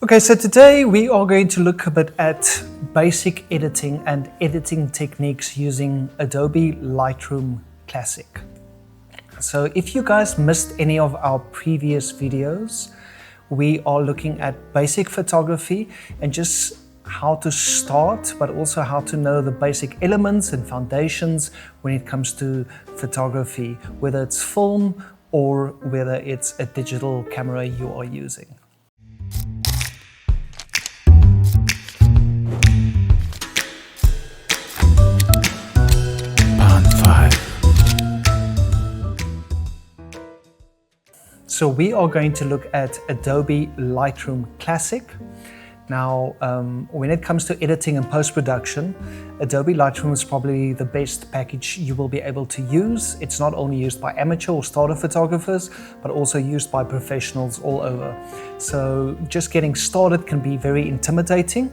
Okay, so today we are going to look a bit at basic editing and editing techniques using Adobe Lightroom Classic. So if you guys missed any of our previous videos, we are looking at basic photography and just how to start, but also how to know the basic elements and foundations when it comes to photography, whether it's film or whether it's a digital camera you are using. So we are going to look at Adobe Lightroom Classic. Now, when it comes to editing and post-production, Adobe Lightroom is probably the best package you will be able to use. It's not only used by amateur or starter photographers, but also used by professionals all over. So just getting started can be very intimidating,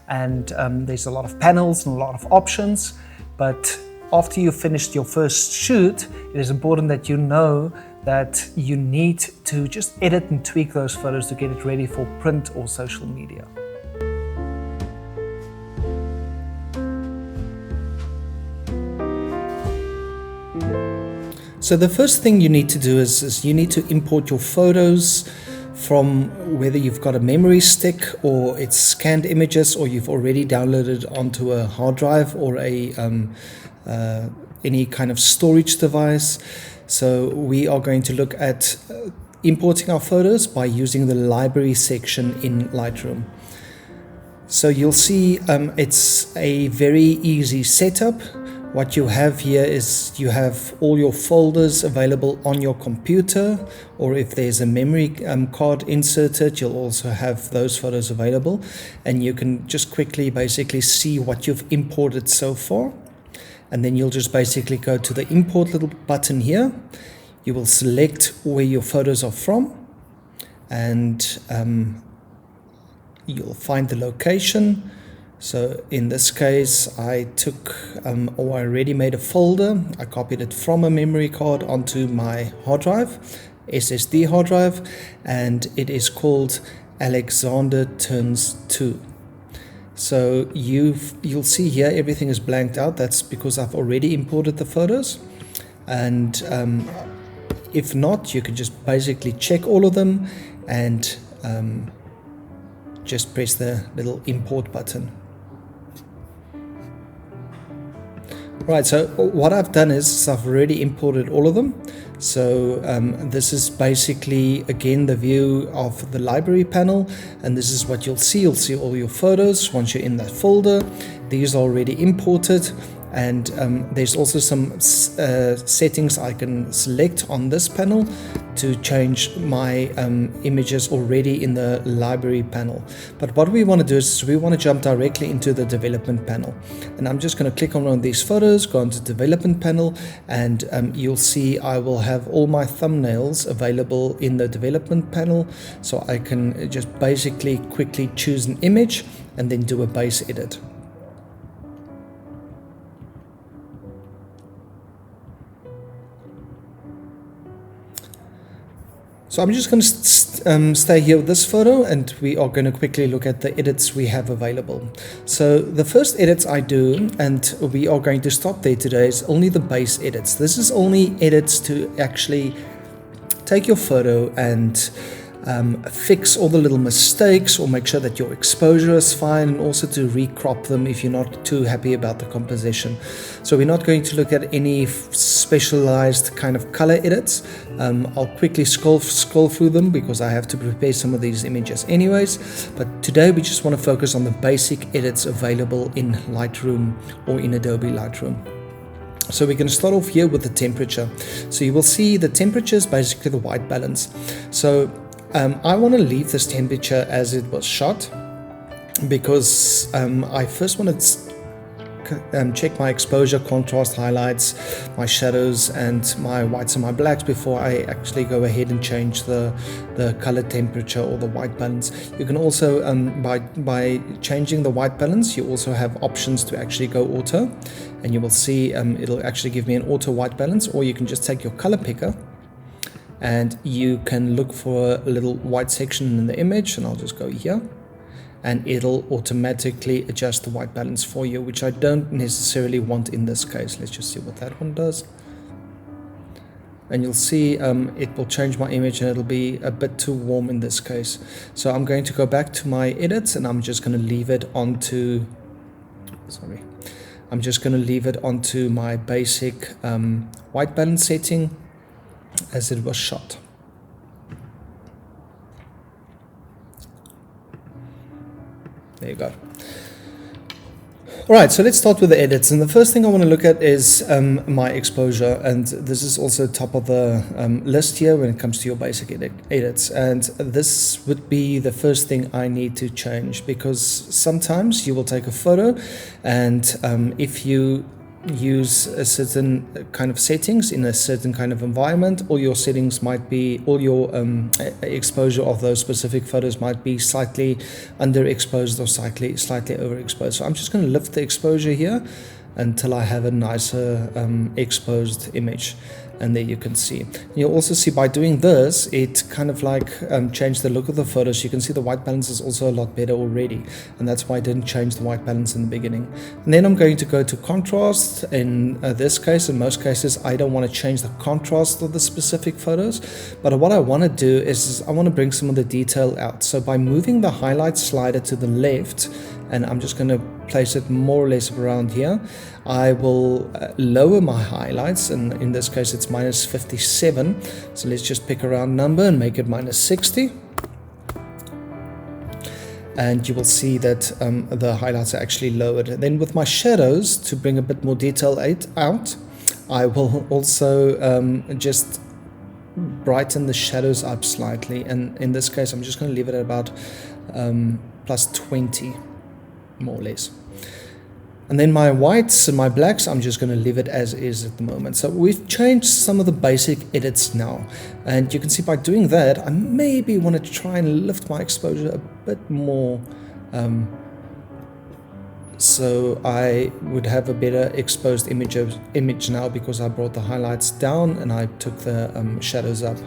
and there's a lot of panels and a lot of options. But after you've finished your first shoot, it is important that you know that you need to just edit and tweak those photos to get it ready for print or social media. So the first thing you need to do is you need to import your photos from whether you've got a memory stick or it's scanned images, or you've already downloaded onto a hard drive or a any kind of storage device. So we are going to look at importing our photos by using the library section in Lightroom. So you'll see it's a very easy setup. What you have here is you have all your folders available on your computer, or if there's a memory card inserted, you'll also have those photos available, and you can just quickly basically see what you've imported so far. And then you'll just basically go to the import little button here. You will select where your photos are from, and you'll find the location. So in this case, I took or I already made a folder. I copied it from a memory card onto my hard drive, SSD hard drive, and it is called Alexander Turns 2. So you'll see here everything is blanked out. That's because I've already imported the photos, and if not, you can just basically check all of them and just press the little import button. Right, so what I've done is I've already imported all of them. So this is basically, again, the view of the library panel, and this is what you'll see. You'll see all your photos once you're in that folder. These are already imported, and there's also some settings I can select on this panel to change my images already in the library panel. But what we want to do is we want to jump directly into the development panel, and I'm just going to click on one of these photos, go into development panel, and you'll see I will have all my thumbnails available in the development panel, so I can just basically quickly choose an image and then do a base edit. So I'm just going to stay here with this photo, and we are going to quickly look at the edits we have available. So the first edits I do, and we are going to stop there today, is only the base edits. This is only edits to actually take your photo and fix all the little mistakes, or make sure that your exposure is fine, and also to recrop them if you're not too happy about the composition. So we're not going to look at any specialized kind of color edits. I'll quickly scroll through them because I have to prepare some of these images anyways. But today we just want to focus on the basic edits available in Lightroom or in Adobe Lightroom. So we're going to start off here with the temperature. So you will see the temperature is basically the white balance. So I want to leave this temperature as it was shot, because I first want to check my exposure, contrast, highlights, my shadows, and my whites and my blacks before I actually go ahead and change the color temperature or the white balance. You can also, by changing the white balance, you also have options to actually go auto, and you will see it'll actually give me an auto white balance, or you can just take your color picker and you can look for a little white section in the image, and I'll just go here, and it'll automatically adjust the white balance for you, which I don't necessarily want in this case. Let's just see what that one does. And you'll see it will change my image, and it'll be a bit too warm in this case. So I'm going to go back to my edits, and I'm just going to leave it onto, I'm just going to leave it onto my basic white balance setting as it was shot. There you go. Alright, so let's start with the edits, and the first thing I want to look at is my exposure, and this is also top of the list here when it comes to your basic edits, and this would be the first thing I need to change, because sometimes you will take a photo, and if you use a certain kind of settings in a certain kind of environment, all your settings might be, all your exposure of those specific photos might be slightly underexposed or slightly overexposed. So I'm just going to lift the exposure here until I have a nicer exposed image, and there you can see. You'll also see by doing this, it kind of like changed the look of the photos. You can see the white balance is also a lot better already, and that's why I didn't change the white balance in the beginning. And then I'm going to go to contrast. In this case, in most cases, I don't want to change the contrast of the specific photos, but what I want to do is I want to bring some of the detail out. So by moving the highlight slider to the left, and I'm just going to place it more or less around here, I will lower my highlights, and in this case it's minus 57, so let's just pick a round number and make it minus 60, and you will see that the highlights are actually lowered. And then with my shadows, to bring a bit more detail out, I will also just brighten the shadows up slightly, and in this case I'm just going to leave it at about plus 20, more or less. And then my whites and my blacks, I'm just going to leave it as is at the moment. So we've changed some of the basic edits now, and you can see by doing that I maybe want to try and lift my exposure a bit more, so I would have a better exposed image now, because I brought the highlights down and I took the shadows up.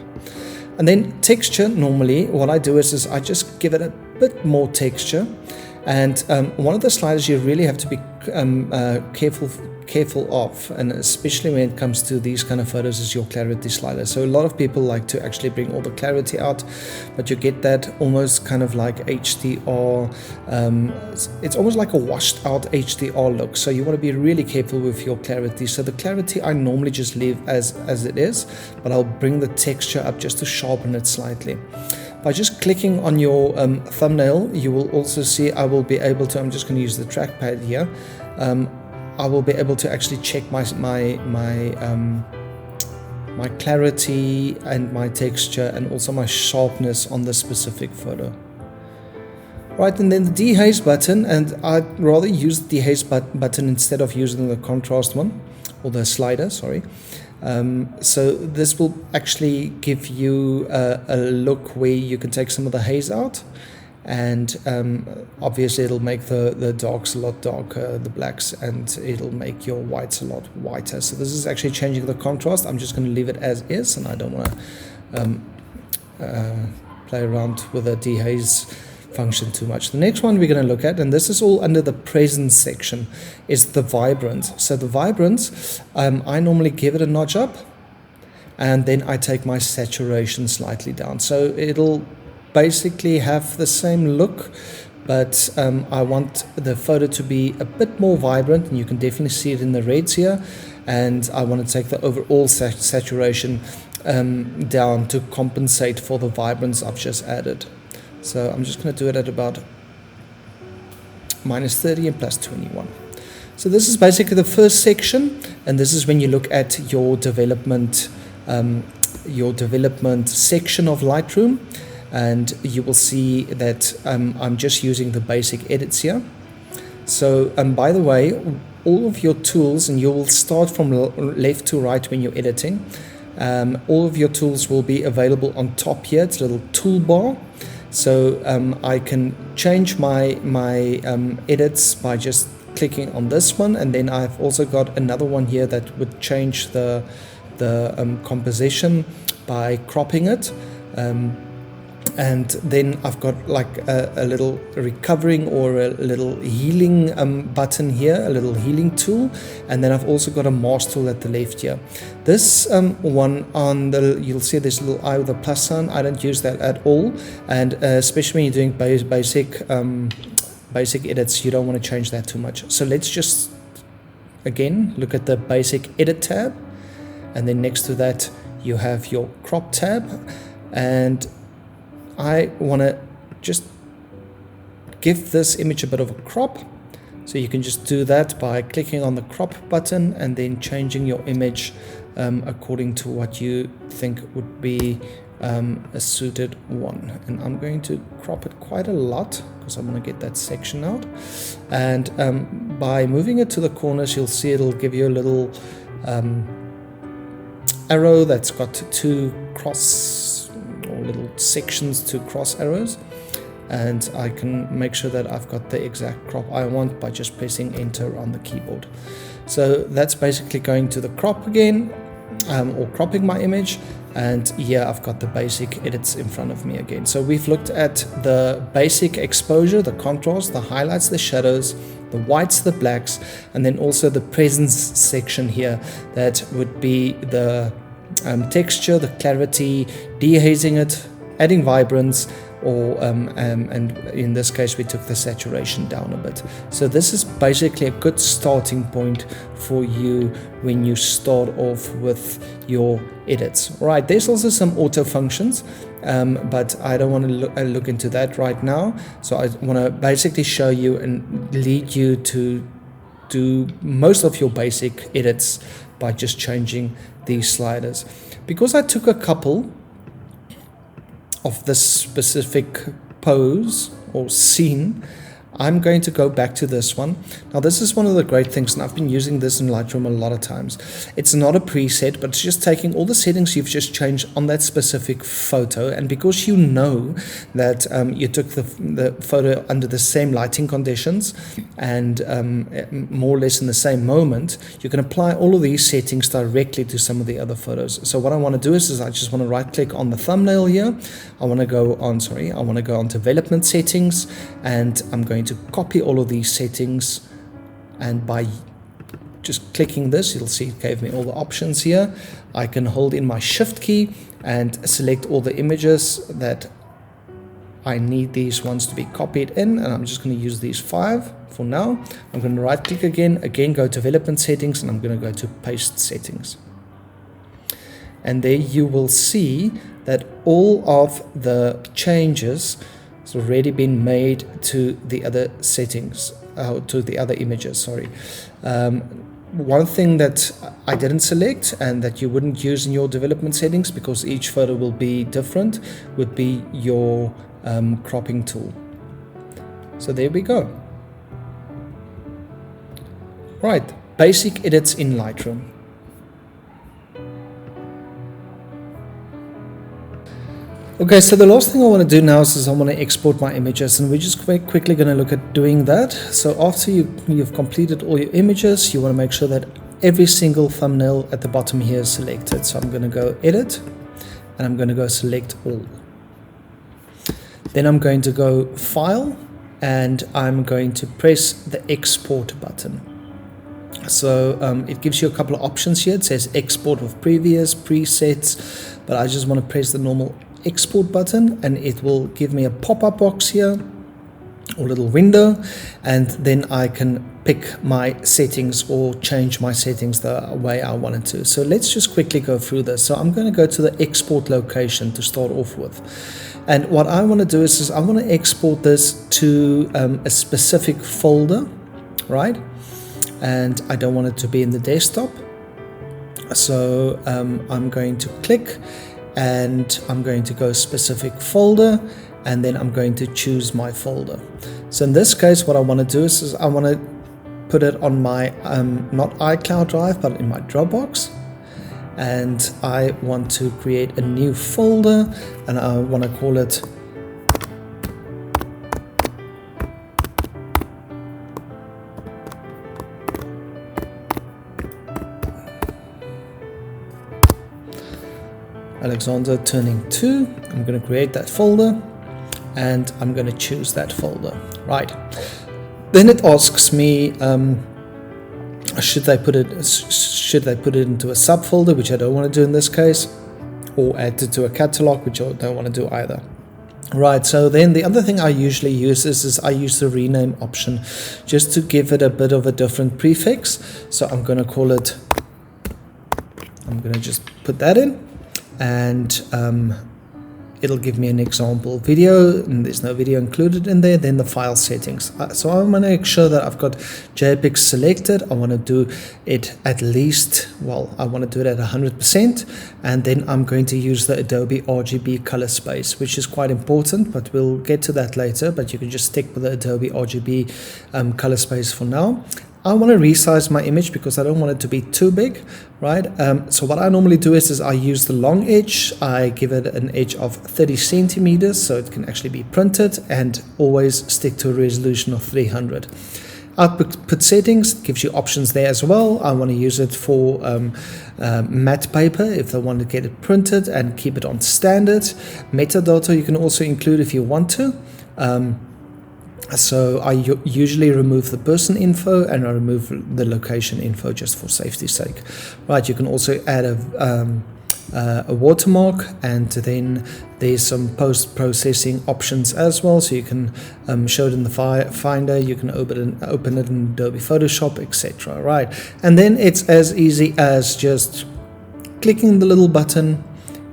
And then texture, normally what I do is I just give it a bit more texture. And one of the sliders you really have to be careful of, and especially when it comes to these kind of photos, is your clarity slider. So a lot of people like to actually bring all the clarity out, but you get that almost kind of like HDR, it's almost like a washed out HDR look. So you want to be really careful with your clarity. So the clarity I normally just leave as it is, but I'll bring the texture up just to sharpen it slightly. By just clicking on your thumbnail, you will also see I will be able to, I'm just going to use the trackpad here, I will be able to actually check my clarity and my texture, and also my sharpness on this specific photo. Right, and then the dehaze button, and I'd rather use the dehaze button instead of using the contrast one, or the slider, sorry. So this will actually give you a look where you can take some of the haze out, and obviously it'll make the darks a lot darker, the blacks, and it'll make your whites a lot whiter. So this is actually changing the contrast. I'm just going to leave it as is, and I don't want to play around with the dehaze function too much. The next one we're going to look at, and this is all under the presence section, is the vibrance. So the vibrance, I normally give it a notch up, and then I take my saturation slightly down. So it'll basically have the same look, but I want the photo to be a bit more vibrant, and you can definitely see it in the reds here, and I want to take the overall saturation down to compensate for the vibrance I've just added. So I'm just going to do it at about minus 30 and plus 21. So this is basically the first section, and this is when you look at your development section of Lightroom, and you will see that I'm just using the basic edits here. So by the way, all of your tools, and you will start from left to right when you're editing, all of your tools will be available on top here. It's a little toolbar. So I can change my edits by just clicking on this one, and then I've also got another one here that would change the composition by cropping it. And then I've got like a little recovering or a little healing button here, a little healing tool, and then I've also got a mask tool at the left here. This one on the, you'll see this little eye with a plus sign. I don't use that at all, and especially when you're doing basic edits, you don't want to change that too much. So let's just again look at the basic edit tab, and then next to that you have your crop tab, and I want to just give this image a bit of a crop. So you can just do that by clicking on the crop button and then changing your image according to what you think would be a suited one. And I'm going to crop it quite a lot because I want to get that section out. And by moving it to the corners, you'll see it'll give you a little arrow that's got two cross or little sections to cross arrows, and I can make sure that I've got the exact crop I want by just pressing enter on the keyboard. So that's basically going to the crop again, or cropping my image, and here I've got the basic edits in front of me again. So we've looked at the basic exposure, the contrast, the highlights, the shadows, the whites, the blacks, and then also the presence section here. That would be the texture, the clarity, dehazing it, adding vibrance, or and in this case we took the saturation down a bit. So this is basically a good starting point for you when you start off with your edits. Right, there's also some auto functions, but I don't want to look into that right now. So I want to basically show you and lead you to do most of your basic edits by just changing these sliders. Because I took a couple of this specific pose or scene, I'm going to go back to this one. Now this is one of the great things, and I've been using this in Lightroom a lot of times. It's not a preset, but it's just taking all the settings you've just changed on that specific photo, and because you know that you took the photo under the same lighting conditions and more or less in the same moment, you can apply all of these settings directly to some of the other photos. So what I want to do is I just want to right click on the thumbnail here. I want to go on development settings, and I'm going to copy all of these settings, and by just clicking this, you'll see it gave me all the options here. I can hold in my shift key and select all the images that I need these ones to be copied in, and I'm just going to use these 5 for now. I'm going to right click again go development settings, and I'm going to go to paste settings. And there you will see that all of the changes has already been made to the other settings, to the other images, sorry. One thing that I didn't select and that you wouldn't use in your development settings, because each photo will be different, would be your cropping tool. So there we go. Right, basic edits in Lightroom. Okay, so the last thing I want to do now is I want to export my images, and we're just quickly going to look at doing that. So after you've completed all your images, you want to make sure that every single thumbnail at the bottom here is selected. So I'm going to go edit, and I'm going to go select all. Then I'm going to go file, and I'm going to press the export button. So it gives you a couple of options here. It says export with previous presets, but I just want to press the normal export button, and it will give me a pop-up box here or little window, and then I can pick my settings or change my settings the way I want it to. So let's just quickly go through this. So I'm going to go to the export location to start off with, and what I want to do is I want to export this to a specific folder, right? And I don't want it to be in the desktop, so I'm going to click, and I'm going to go specific folder, and then I'm going to choose my folder. So in this case, what I want to do is I want to put it on my not iCloud drive, but in my Dropbox, and I want to create a new folder, and I want to call it Alexander Turning 2. I'm going to create that folder and I'm going to choose that folder. Right. Then it asks me, should they put it into a subfolder, which I don't want to do in this case, or add it to a catalog, which I don't want to do either. Right, so then the other thing I usually use is I use the rename option just to give it a bit of a different prefix. So I'm going to call it, I'm going to just put that in, and it'll give me an example video, and there's no video included in there. Then the file settings. So I want to make sure that I've got JPEG selected. I want to do it at least, well, I want to do it at 100%. And then I'm going to use the Adobe RGB color space, which is quite important, but we'll get to that later. But you can just stick with the Adobe RGB color space for now. I want to resize my image because I don't want it to be too big, right? So what I normally do is I use the long edge. I give it an edge of 30 centimeters so it can actually be printed, and always stick to a resolution of 300. Output settings gives you options there as well. I want to use it for matte paper if I want to get it printed and keep it on standard. Metadata you can also include if you want to. So I usually remove the person info and I remove the location info just for safety's sake. Right, you can also add a watermark, and then there's some post-processing options as well. So you can show it in the Finder, you can open it in Adobe Photoshop, etc. Right, and then it's as easy as just clicking the little button.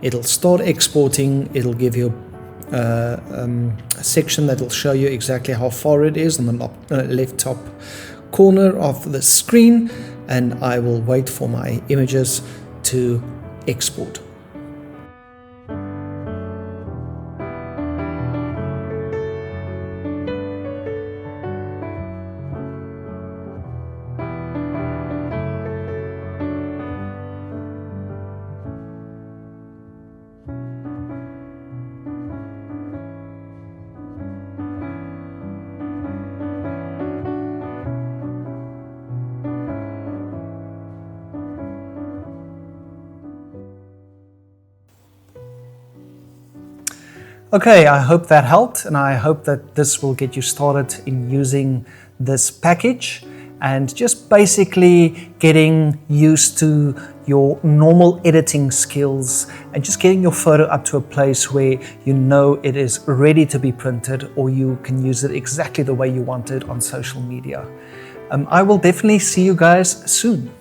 It'll start exporting. It'll give you a section that will show you exactly how far it is on the left top corner of the screen, and I will wait for my images to export. Okay, I hope that helped, and I hope that this will get you started in using this package and just basically getting used to your normal editing skills and just getting your photo up to a place where you know it is ready to be printed, or you can use it exactly the way you want it on social media. I will definitely see you guys soon.